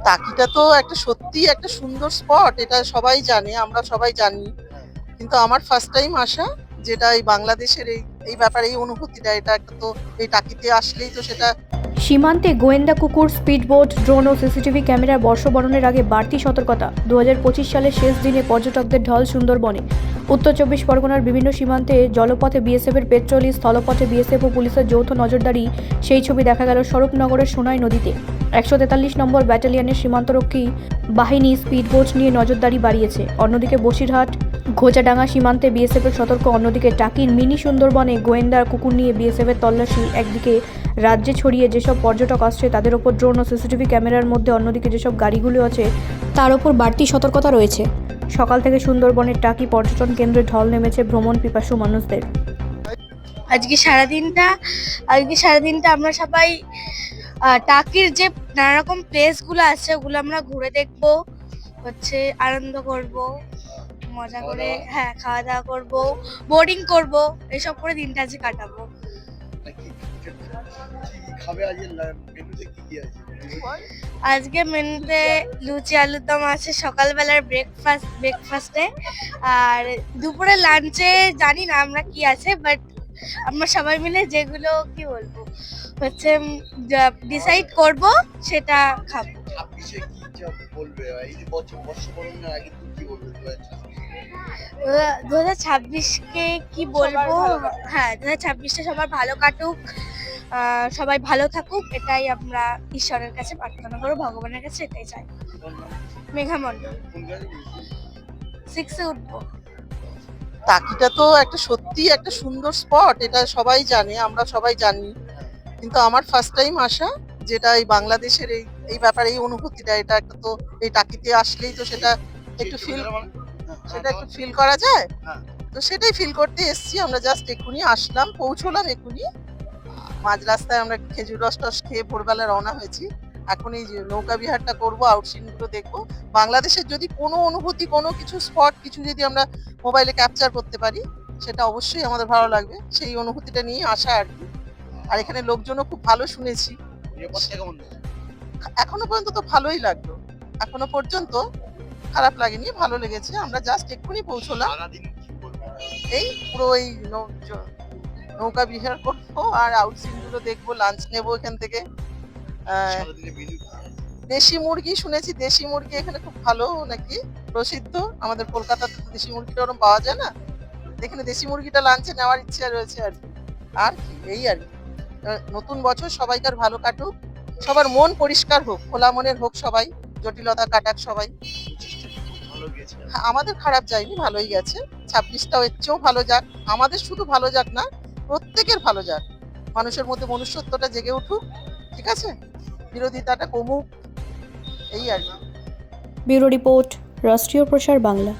টাকিটা তো একটা সত্যিই একটা সুন্দর স্পট, এটা সবাই জানে, আমরা সবাই জানি। কিন্তু আমার ফার্স্ট টাইম আসা, যেটা এই বাংলাদেশের এই ব্যাপারে এই অনুভূতিটা, এটা একটা তো এই টাকিতে আসলেই তো সেটা। সীমান্তে গোয়েন্দা কুকুর, স্পিডবোট, ড্রোন ও সিসিটিভি ক্যামেরার বর্ষবরণের আগে বাড়তি সতর্কতা। 2025 সালের শেষ দিনে পর্যটকদের ঢল সুন্দরবনে। উত্তর 24 পরগনার বিভিন্ন সীমান্তে জলপথে বিএসএফের পেট্রোলিং, স্থলপথে বিএসএফ ও পুলিশের যৌথ নজরদারি। সেই ছবি দেখা গেল স্বরূপনগরের সোনাই নদীতে। 143 নম্বর ব্যাটালিয়নের সীমান্তরক্ষী বাহিনী স্পিডবোট নিয়ে নজরদারি বাড়িয়েছে। অন্যদিকে বসিরহাট ঘোচাডাঙ্গা সীমান্তে বিএসএফের সতর্ক। অন্যদিকে টাকির মিনি সুন্দরবনে গোয়েন্দার কুকুর নিয়ে বিএসএফের তল্লাশি। একদিকে রাজ্যে ছড়িয়ে যেসব পর্যটক আসছে তাদের ওপর ড্রোন ও সিসিটিভি ক্যামেরার মধ্যে, অন্যদিকে যেসব গাড়িগুলো আছে তার ওপর বাড়তি সতর্কতা রয়েছে। সকাল থেকে সুন্দরবনের টাকি পর্যটন কেন্দ্রে ঢল নেমেছে ভ্রমণ পিপাসু মানুষদের। আজকে সারাদিনটা আমরা সবাই টাকির যে নানা রকম প্লেসগুলো আছে ওগুলো আমরা ঘুরে দেখবো, আনন্দ করব, মজা করে, হ্যাঁ, খাওয়া দাওয়া করব, বোর্ডিং করব, এসব করে দিনটা আজকে কাটাবো। আজকে মেনুতে লুচি আলুর দম আছে সকালবেলার ব্রেকফাস্টে, আর দুপুরে লাঞ্চে জানি না আমরা কি আছে, বাট আমরা সবাই মিলে যেগুলো কি বলবো ডিসাইড করব সেটা খাবো। 2026কে কি বলবো, হ্যাঁ, 2026টা সবার ভালো কাটুক, সবাই ভালো থাকুক, এটাই আমরা ঈশ্বরের কাছে প্রার্থনা করবো, ভগবানের কাছে এটাই চাই। মেঘা মণ্ডল, 6-এ উঠবো। টাকিটা তো একটা সত্যিই একটা সুন্দর স্পট, এটা সবাই জানে, আমরা সবাই জানি। কিন্তু আমার ফার্স্ট টাইম আসা, যেটা এই বাংলাদেশের এই ব্যাপারে এই অনুভূতিটা, এটা একটা তো এই টাকিতে আসলেই তো সেটা একটু ফিল করা যায়। তো সেটাই ফিল করতে এসেছি আমরা, জাস্ট এক্ষুনি আসলাম, পৌঁছলাম এক্ষুনি। মাঝ রাস্তায় আমরা খেজুর রস টস খেয়ে ভোরবেলা রওনা হয়েছি। এখন এই যে নৌকা বিহারটা করবো, আউটসিন গুলো দেখবো। বাংলাদেশের যদি কোনো অনুভূতি, কোনো কিছু স্পট কিছু যদি আমরা মোবাইলে ক্যাপচার করতে পারি, সেটা অবশ্যই আমাদের ভালো লাগবে। সেই অনুভূতিটা নিয়ে আসা আর কি। আর এখানে লোকজনও খুব ভালো শুনেছি। এখনো পর্যন্ত তো ভালোই লাগলো, এখনো পর্যন্ত খারাপ লাগেনি, ভালো লেগেছে। আমরা জাস্ট এক্ষুনি পৌঁছলাম। এই পুরো এই নৌকা বিহার করবো আর আউটসিন গুলো দেখবো, লাঞ্চ নেবো এখান থেকে। দেশি মুরগি শুনেছি, দেশি মুরগি এখানে খুব ভালো নাকি প্রসিদ্ধ। আমাদের কলকাতাতে তো দেশি মুরগিটা ওরকম পাওয়া যায় না, এখানে দেশি মুরগিটা লাঞ্চে নেওয়ার ইচ্ছা রয়েছে আর কি। আর কি এই আর কি। নতুন বছর সবাইকার ভালো কাটুক, সবার মন পরিষ্কার হোক, খোলা মনের হোক সবাই, জটিলতা কাটাক সবাই। আমাদের খারাপ যায়নি, ভালোই গেছে। 26টাও এর চেয়েও ভালো যাক, আমাদের শুধু ভালো যাক না, প্রত্যেকের ভালো যাক। মানুষের মধ্যে মনুষ্যত্বটা জেগে উঠুক, ঠিক আছে, বিরোধিতাটা কমুক, এই আর কি। ব্যুরো রিপোর্ট, রাষ্ট্রীয় প্রসার বাংলা।